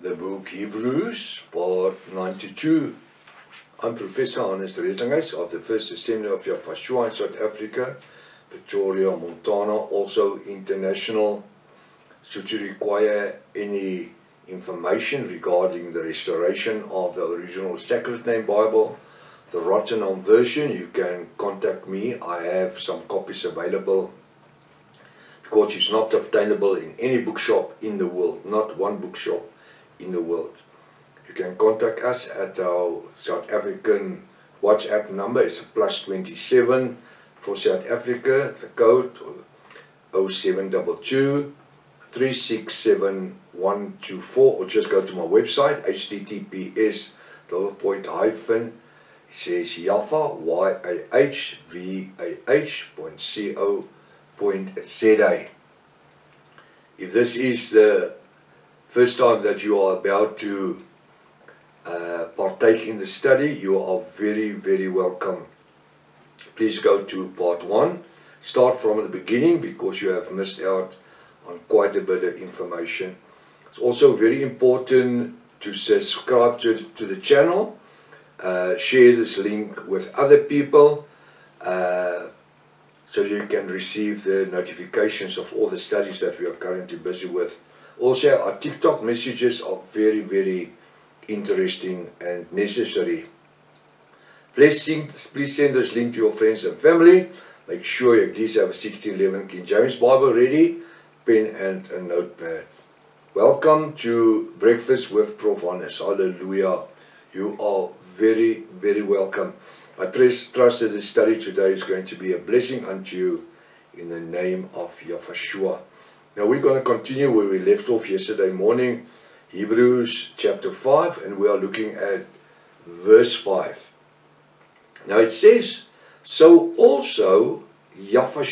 The book Hebrews, part 92. I'm Professor Hannes Redinghuis of the First Assembly of Yafashua in South Africa, Pretoria, Montana, also international. Should you require any information regarding the restoration of the original Sacred Name Bible, the Rottenham version, you can contact me. I have some copies available because it's not obtainable in any bookshop in the world, not one bookshop in the world. You can contact us at our South African WhatsApp number. It's +27 for South Africa, the code 0722 367 124, or just go to my website, https:// it says Yahvah, YAHVAH.co.za. If this is the first time that you are about to partake in the study, you are very, very welcome. Please go to part 1. Start from the beginning because you have missed out on quite a bit of information. It's also very important to subscribe to the channel. Share this link with other people so you can receive the notifications of all the studies that we are currently busy with. Also, our TikTok messages are very, very interesting and necessary. Please send this link to your friends and family. Make sure you at least have a 1611 King James Bible ready, pen and a notepad. Welcome to Breakfast with Prof. Hannes. Hallelujah. You are very, very welcome. I trust that the study today is going to be a blessing unto you in the name of Yahvah. Now we're going to continue where we left off yesterday morning, Hebrews chapter 5, and we are looking at verse 5. Now it says, so also Yahvah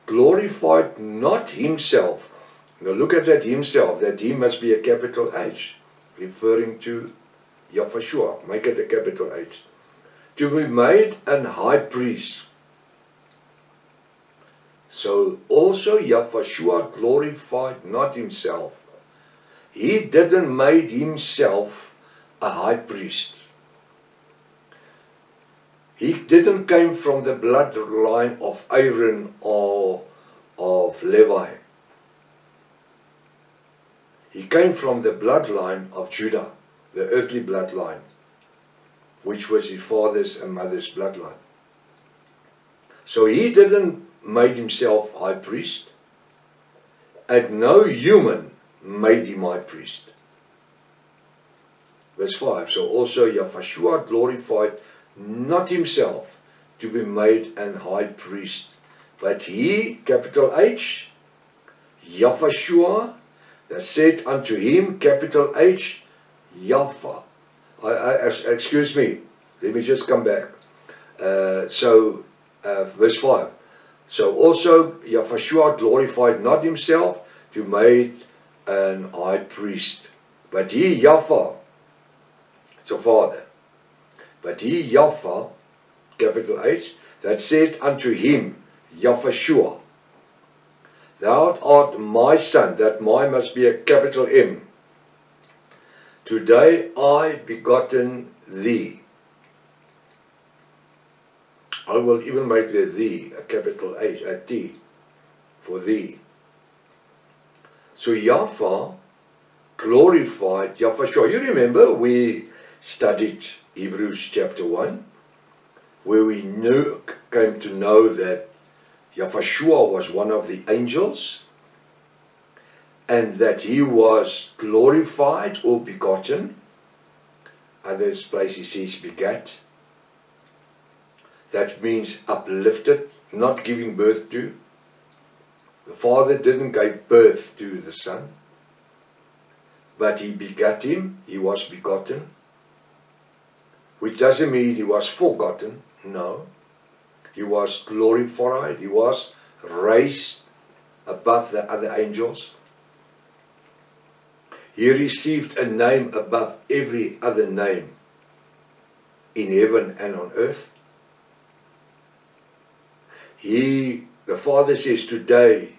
glorified not himself. Now look at that himself, that he must be a capital H, referring to Yahvah. Make it a capital H. To be made an high priest. So also Yahvah glorified not himself. He didn't make himself a high priest. He didn't come from the bloodline of Aaron or of Levi. He came from the bloodline of Judah, the earthly bloodline, which was his father's and mother's bloodline. So he didn't make himself high priest, and no human made him high priest. Verse 5, so also Yahvah glorified not himself to be made an high priest, but he, capital H, Yahvah, that said unto him, capital H, Yahvah. Excuse me, let me just come back. Verse 5. So also Yahvah glorified not himself to made an high priest, but he, Yahvah, it's a father, but he, Yahvah, capital H, that said unto him, Yahvah, thou art my son. That my must be a capital M. Today I begotten thee. I will even make the thee a capital H, a T, for thee. So Yahvah glorified Yahvah. You remember we studied Hebrews chapter 1, where we came to know that Yahvah was one of the angels, and that he was glorified or begotten. Other places he says begat. That means uplifted, not giving birth to. The Father didn't give birth to the Son, but he begat him, he was begotten. Which doesn't mean he was forgotten, no. He was glorified, he was raised above the other angels. He received a name above every other name in heaven and on earth. The Father says, today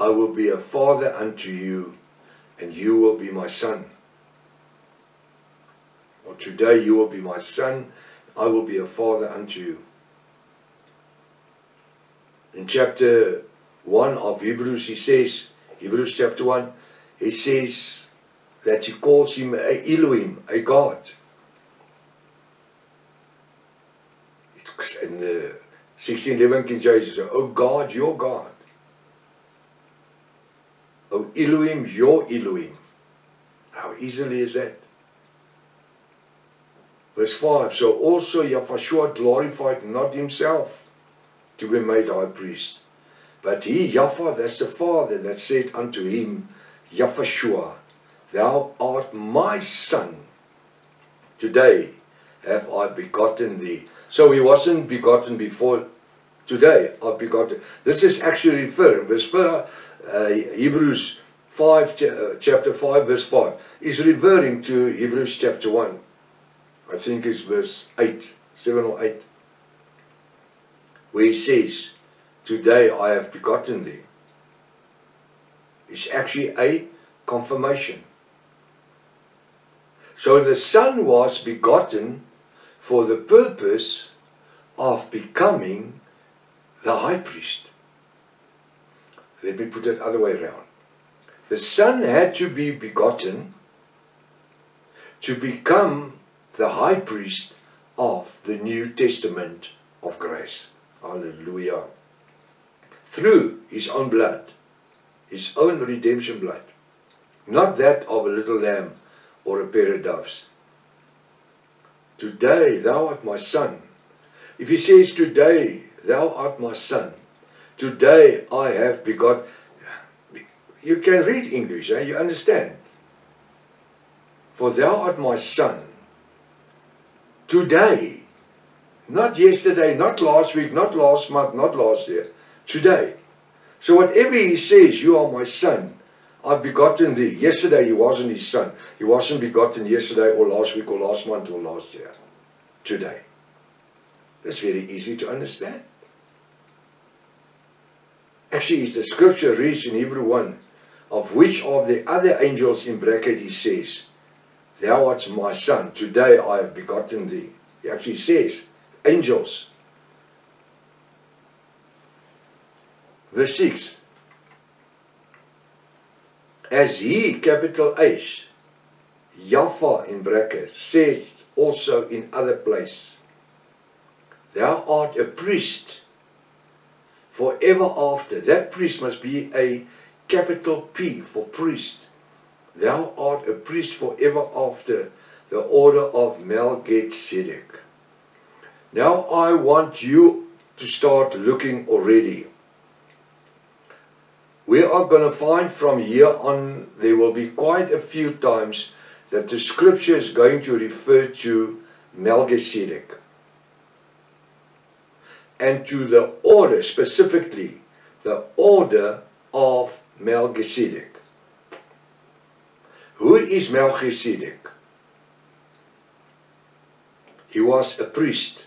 I will be a father unto you, and you will be my son. Or today you will be my son, I will be a father unto you. In chapter 1 of Hebrews, he says, Hebrews chapter 1, he says that he calls him a Elohim, a God. In the 1611 King James, he says, "O God, your God. O Elohim, your Elohim." How easily is that? Verse 5, so also Yahushua glorified not himself to be made high priest, but he, Yahuwah, that's the Father, that said unto him, Yahushua, thou art my son. Today have I begotten thee. So he wasn't begotten before. Today I've begotten. This is actually referring, verse 4, Hebrews 5, chapter 5, verse 5, is referring to Hebrews chapter 1. I think it's verse 8, 7 or 8, where he says, today I have begotten thee. It's actually a confirmation. So the Son was begotten for the purpose of becoming the high priest. Let me put it other way around. The Son had to be begotten to become the high priest of the New Testament of grace. Hallelujah. Through his own blood, his own redemption blood, not that of a little lamb or a pair of doves. Today thou art my son. If he says today thou art my son, today I have begotten. You can read English, you understand. For thou art my son. Today, not yesterday, not last week, not last month, not last year, today. So whatever he says, you are my son, I've begotten thee. Yesterday he wasn't his son. He wasn't begotten yesterday or last week or last month or last year. Today. That's very easy to understand. Actually, the scripture reads in Hebrew 1, of which of the other angels in bracket he says, thou art my son, today I have begotten thee. He actually says, angels. Verse 6. As he, capital H, Yahuwah in bracket, says also in other place, thou art a priest forever after. That priest must be a capital P for priest. Thou art a priest forever after the order of Melchizedek. Now I want you to start looking already. We are going to find from here on, there will be quite a few times that the scripture is going to refer to Melchizedek. And to the order, specifically, the order of Melchizedek. Who is Melchizedek? He was a priest.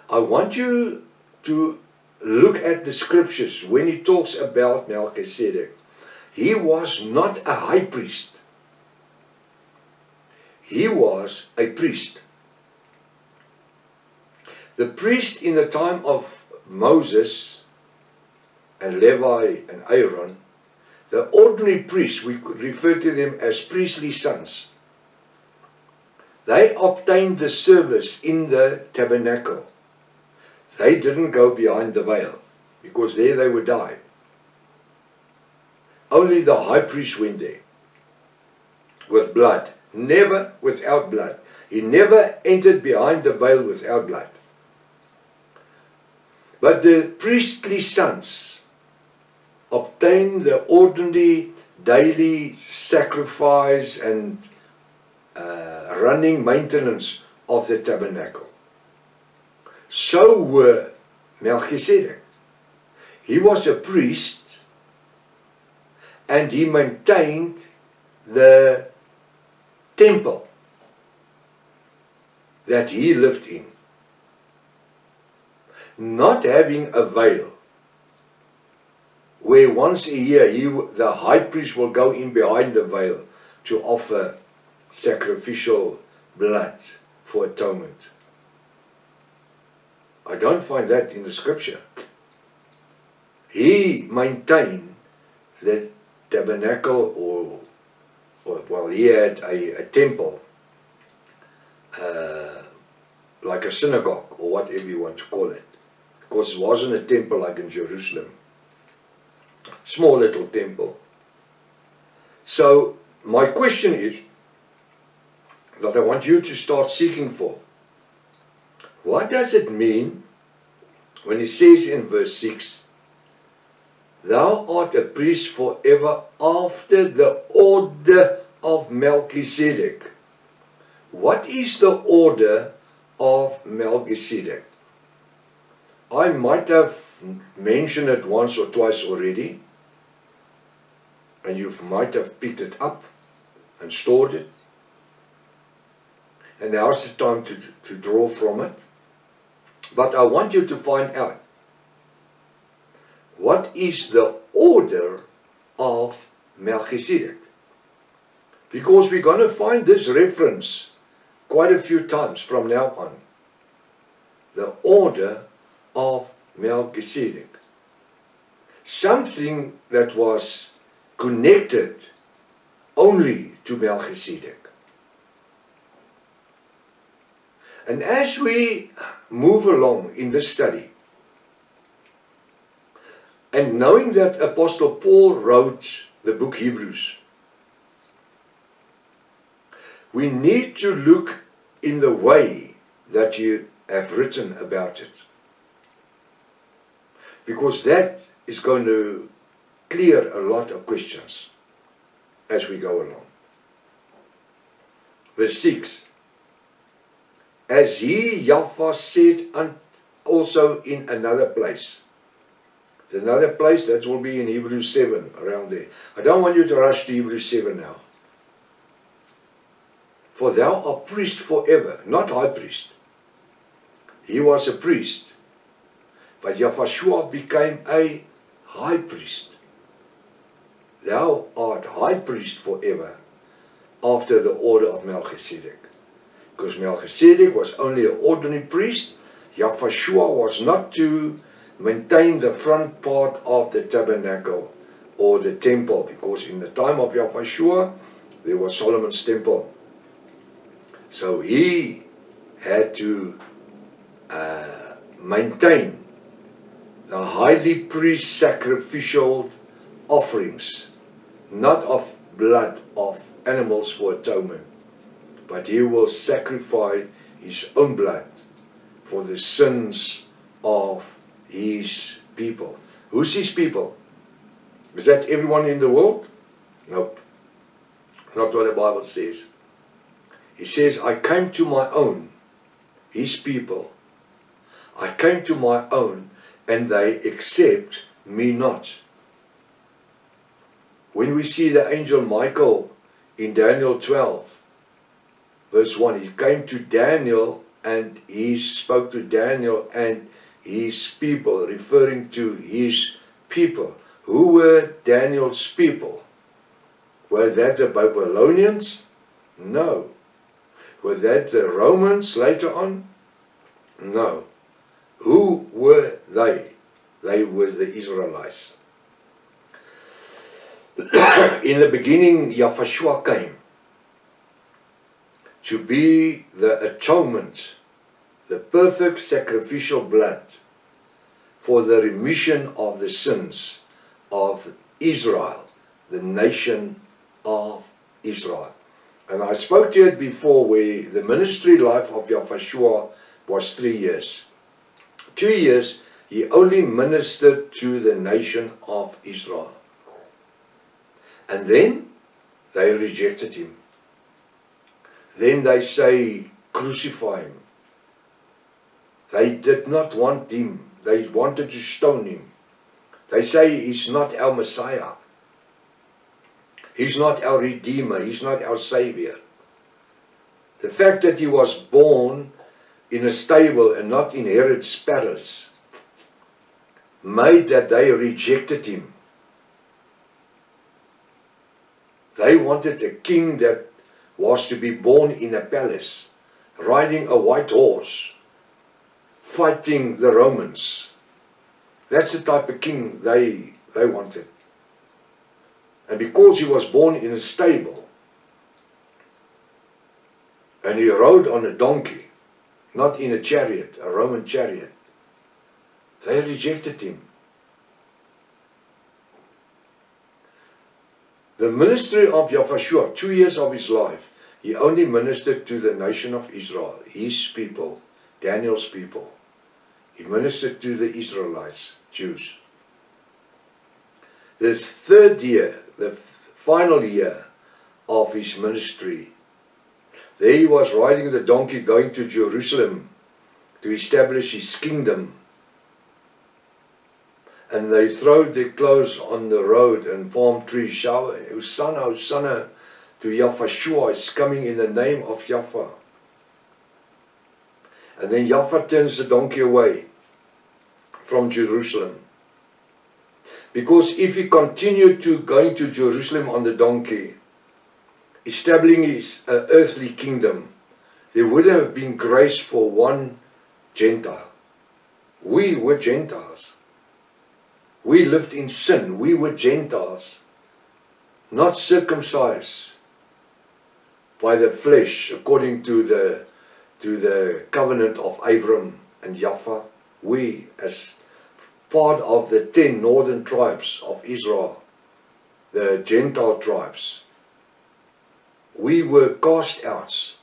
I want you to look at the scriptures when he talks about Melchizedek. He was not a high priest. He was a priest. The priest in the time of Moses and Levi and Aaron, the ordinary priests, we could refer to them as priestly sons. They obtained the service in the tabernacle. They didn't go behind the veil, because there they would die. Only the high priest went there with blood, never without blood. He never entered behind the veil without blood. But the priestly sons obtained the ordinary daily sacrifice and running maintenance of the tabernacle. So were Melchizedek. He was a priest and he maintained the temple that he lived in. Not having a veil, where once a year the high priest will go in behind the veil to offer sacrificial blood for atonement. I don't find that in the scripture. He maintained the tabernacle, or well, he had a temple, like a synagogue, or whatever you want to call it. Because it wasn't a temple like in Jerusalem. Small little temple. So, my question is, that I want you to start seeking for. What does it mean when he says in verse 6, Thou art a priest forever after the order of Melchizedek? What is the order of Melchizedek? I might have mentioned it once or twice already, and you might have picked it up and stored it. And now's the time to draw from it. But I want you to find out, what is the order of Melchizedek? Because we're going to find this reference quite a few times from now on. The order of Melchizedek. Something that was connected only to Melchizedek. And as we move along in this study, and knowing that Apostle Paul wrote the book Hebrews, we need to look in the way that you have written about it. Because that is going to clear a lot of questions as we go along. Verse 6. As he, Yahweh, said also in another place. Another place, that will be in Hebrews 7, around there. I don't want you to rush to Hebrews 7 now. For thou art priest forever, not high priest. He was a priest. But Yahushua became a high priest. Thou art high priest forever, after the order of Melchizedek. Because Melchizedek was only an ordinary priest. Yahushua was not to maintain the front part of the tabernacle or the temple, because in the time of Yahushua there was Solomon's temple. So he had to maintain the highly priest sacrificial offerings, not of blood of animals for atonement, but he will sacrifice his own blood for the sins of his people. Who's his people? Is that everyone in the world? Nope. Not what the Bible says. He says, I came to my own, his people. I came to my own, and they accept me not. When we see the angel Michael in Daniel 12, verse 1, he came to Daniel and he spoke to Daniel and his people, referring to his people. Who were Daniel's people? Were that the Babylonians? No. Were that the Romans later on? No. Who were they? They were the Israelites. In the beginning, Yahushua came to be the atonement, the perfect sacrificial blood for the remission of the sins of Israel, the nation of Israel. And I spoke to it before, where the ministry life of Yahushua was 3 years. 2 years, he only ministered to the nation of Israel. And then they rejected him. Then they say, crucify him. They did not want him. They wanted to stone him. They say he's not our Messiah. He's not our Redeemer. He's not our Savior. The fact that he was born in a stable and not in Herod's palace made that they rejected him. They wanted a king that was to be born in a palace, riding a white horse, fighting the Romans. That's the type of king they wanted. And because he was born in a stable, and he rode on a donkey, not in a chariot, a Roman chariot, they rejected him. The ministry of Yahweh, 2 years of his life, he only ministered to the nation of Israel, his people, Daniel's people. He ministered to the Israelites, Jews. The third year, the final year of his ministry, there he was riding the donkey going to Jerusalem to establish his kingdom. And they throwed their clothes on the road and palm trees, shower, Hosanna, Hosanna to Yahweh is coming in the name of Yahweh. And then Yahweh turns the donkey away from Jerusalem. Because if he continued to going to Jerusalem on the donkey, establishing his earthly kingdom, there would have been grace for one Gentile. We were Gentiles. We lived in sin. We were Gentiles, not circumcised by the flesh, according to the covenant of Abram and Yahweh. We, as part of the 10 northern tribes of Israel, the Gentile tribes, we were cast outs.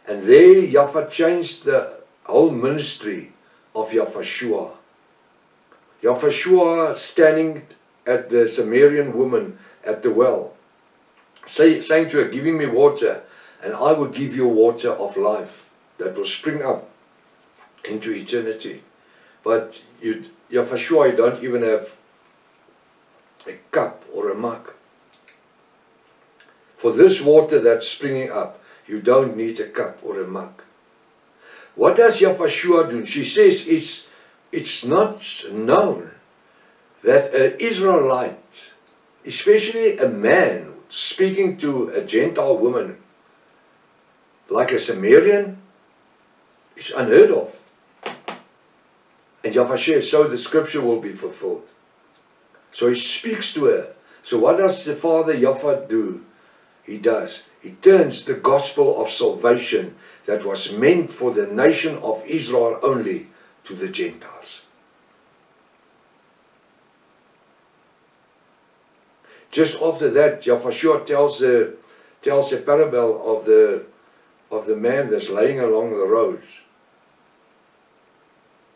And there Yahweh changed the whole ministry of Yahweh. Yahweh standing at the Samaritan woman at the well, saying to her, giving me water, and I will give you water of life that will spring up into eternity. But Yahweh, you don't even have a cup or a mug. For this water that's springing up, you don't need a cup or a mug. What does Yahweh do? She says it's not known that an Israelite, especially a man speaking to a Gentile woman like a Samaritan, is unheard of. And Yahweh says, so the scripture will be fulfilled. So he speaks to her. So what does the Father Yahweh do? He turns the gospel of salvation that was meant for the nation of Israel only to the Gentiles. Just after that, Yahweh tells a parable of the man that's laying along the road.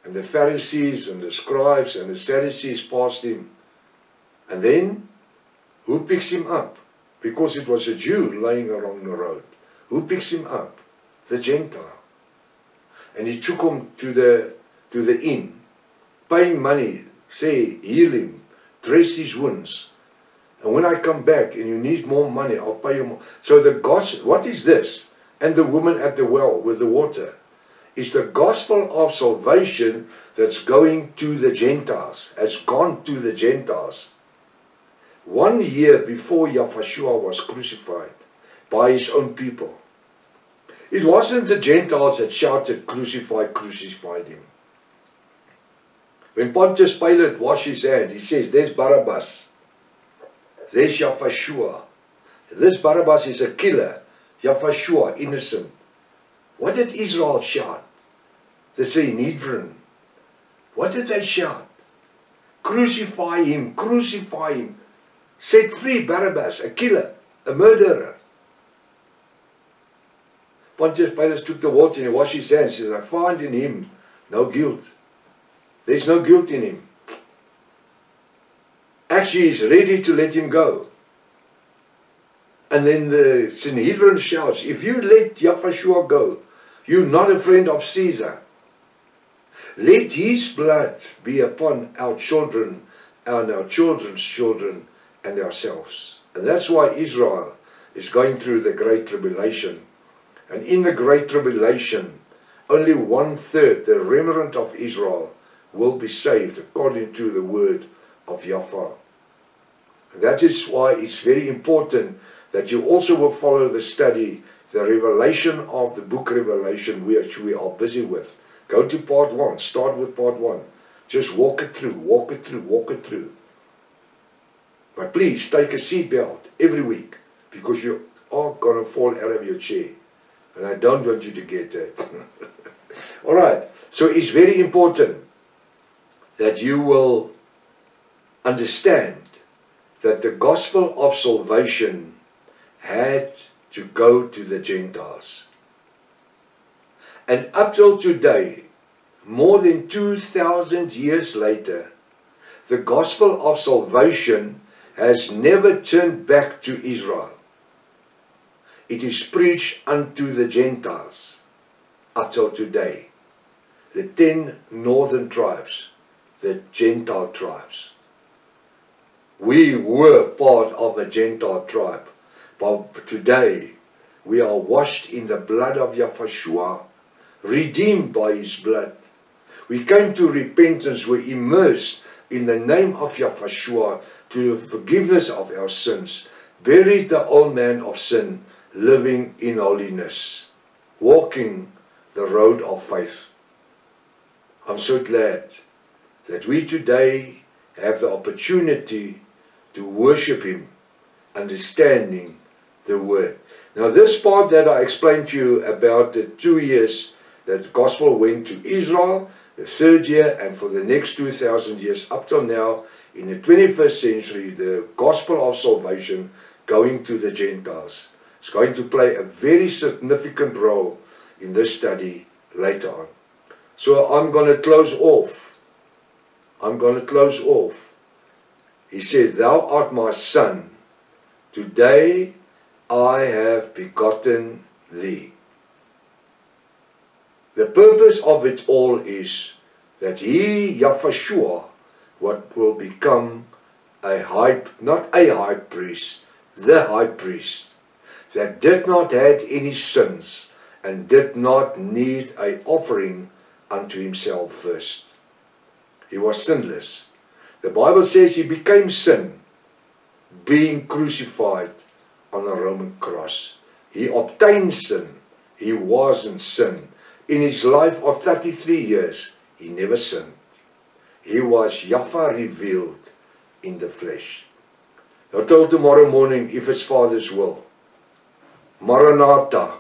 And the Pharisees and the scribes and the Sadducees passed him. And then, who picks him up? Because it was a Jew laying along the road. Who picks him up? The Gentile. And he took him to the inn, paying money, say, heal him, dress his wounds. And when I come back and you need more money, I'll pay you more. So the gospel, what is this? And the woman at the well with the water is the gospel of salvation that's going to the Gentiles, has gone to the Gentiles. 1 year before Yahweh was crucified by his own people. It wasn't the Gentiles that shouted, crucify, crucified him. When Pontius Pilate washed his hand, he says, there's Barabbas. There's Yahweh. This Barabbas is a killer. Yahweh, innocent. What did Israel shout? The Sanhedrin. What did they shout? Crucify him, crucify him. Set free Barabbas, a killer, a murderer. Pontius Pilate took the water and he washed his hands. He says, I find in him no guilt. There's no guilt in him. Actually, he's ready to let him go. And then the Sanhedrin shouts, if you let Yahweh go, you're not a friend of Caesar. Let his blood be upon our children and our children's children and ourselves. And that's why Israel is going through the Great Tribulation. And in the Great Tribulation, only 1/3, the remnant of Israel, will be saved according to the word of Yahweh. That is why it's very important that you also will follow the study, the revelation of the book Revelation, which we are busy with. Go to part 1, start with part 1. Just walk it through, walk it through, walk it through. But please take a seatbelt every week, because you are going to fall out of your chair. And I don't want you to get that. Alright, so it's very important that you will understand that the gospel of salvation had to go to the Gentiles. And up till today, more than 2,000 years later, the gospel of salvation has never turned back to Israel. It is preached unto the Gentiles up till today. The 10 northern tribes, the Gentile tribes. We were part of a Gentile tribe, but today we are washed in the blood of Yahushua, redeemed by his blood. We came to repentance, we immersed in the name of Yahushua to the forgiveness of our sins, buried the old man of sin, living in holiness, walking the road of faith. I'm so glad that we today have the opportunity to worship him, understanding the word. Now this part that I explained to you about the 2 years that the gospel went to Israel, the 3rd year, and for the next 2,000 years up till now, in the 21st century, the gospel of salvation going to the Gentiles. It's going to play a very significant role in this study later on. So I'm going to close off. I'm going to close off. He said, "Thou art my son. Today I have begotten thee." The purpose of it all is that he, Yahushua, what will become not a high priest, the high priest, that did not have any sins and did not need an offering unto himself first. He was sinless. The Bible says he became sin, being crucified on a Roman cross. He obtained sin. He wasn't sin. In his life of 33 years, he never sinned. He was Yahweh revealed in the flesh. Now till tomorrow morning, if it's Father's will. Maranatha.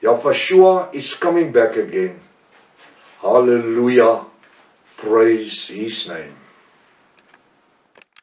Yahushua is coming back again. Hallelujah. Praise his name.